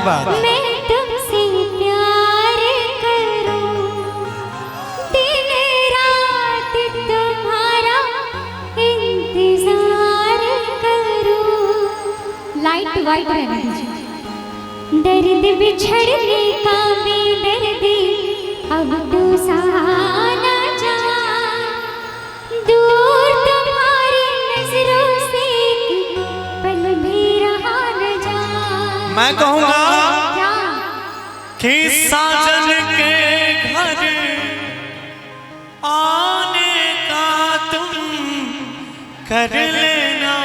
बात। मैं तुमसे प्यार करूं, दिन रात तुम्हारा इंतजार करूं। लाइट वाइट रहना दीजिए। दर्द बिछड़ने का बेदर्दी अब तो सहा ना जा, दूर तुम्हारी नजरों से पल भी रहा न जा। मैं कहूँगा कि साजन के घर आने का तुम कर लेना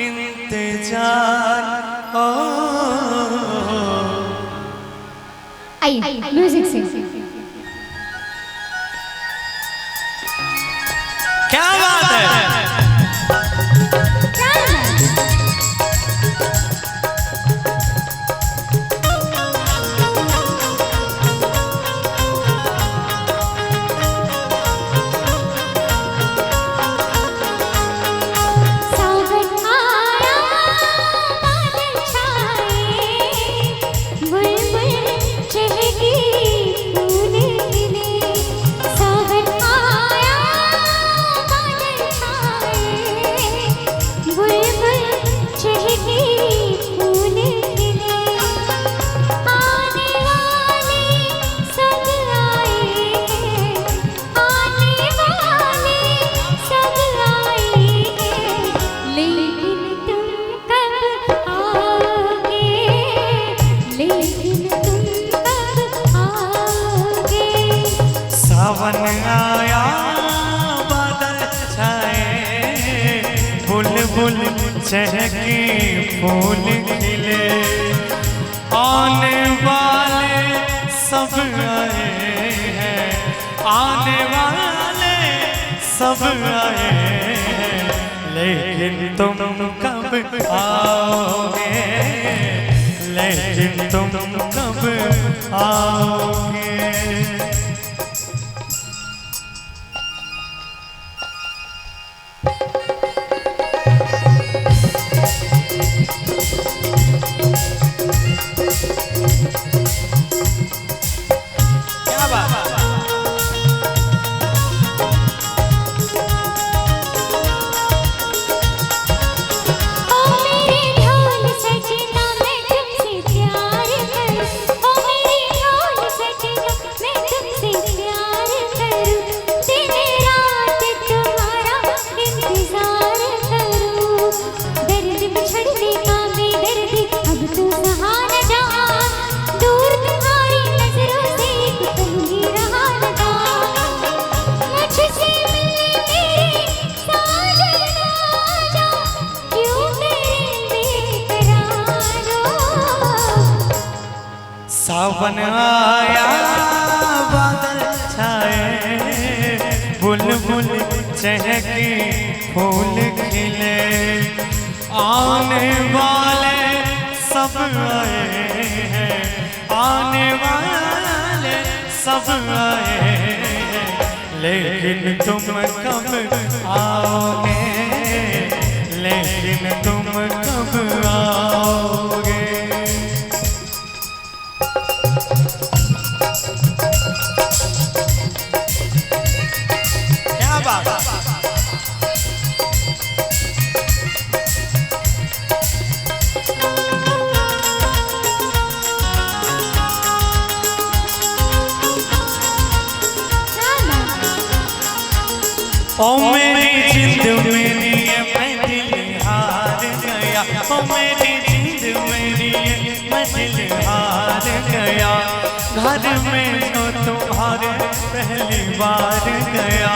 इंतजार। आइए म्यूजिक से। क्या बात है। सावन आया बादल छाए, बुलबुल चहके फूल खिले, आने वाले सब आए हैं, आने वाले सब आए हैं, लेकिन तुम कब आओगे, लेकिन तुम कब आओगे। सावन आया बादल छाए, बुलबुल चहके फूल खिले, आने वाले सब आए हैं, आने वाले सब आए हैं, लेकिन तुम कब आओगे, लेकिन तुम कब आओगे। ओ मेरी जिंद मेरी मैं दिल हार गया, ओ मेरी जिंद मेरी मैं दिल हार गया, घर में जो तुम्हारे पहली बार गया,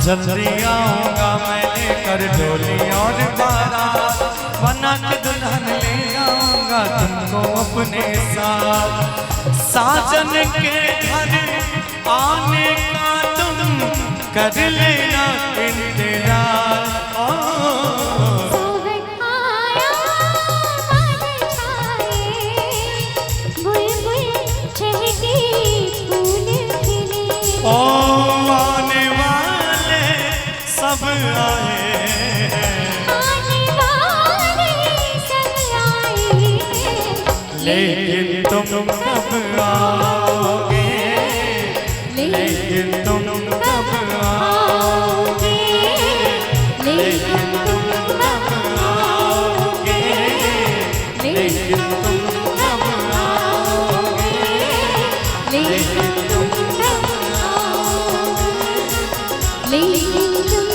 जल्दी आऊँगा मैं लेकर डोली और बारात, बना के दुल्हन ले आऊँगा तुमको अपने साथ, साजन के घर आने का तुम कर लेना इंतजार। सावन आया बादल छाए, बुलबुल चहके फूल खिले, ओ आने वाले सब आए हैं, आने वाले सब आए हैं, लेकिन तुम कब आओगे, लेकिन तुम कब आओगे, लेकिन तुम कब आओगे, लेकिन तुम कब आओगे, लेकिन तुम कब आओगे, लेकिन तुम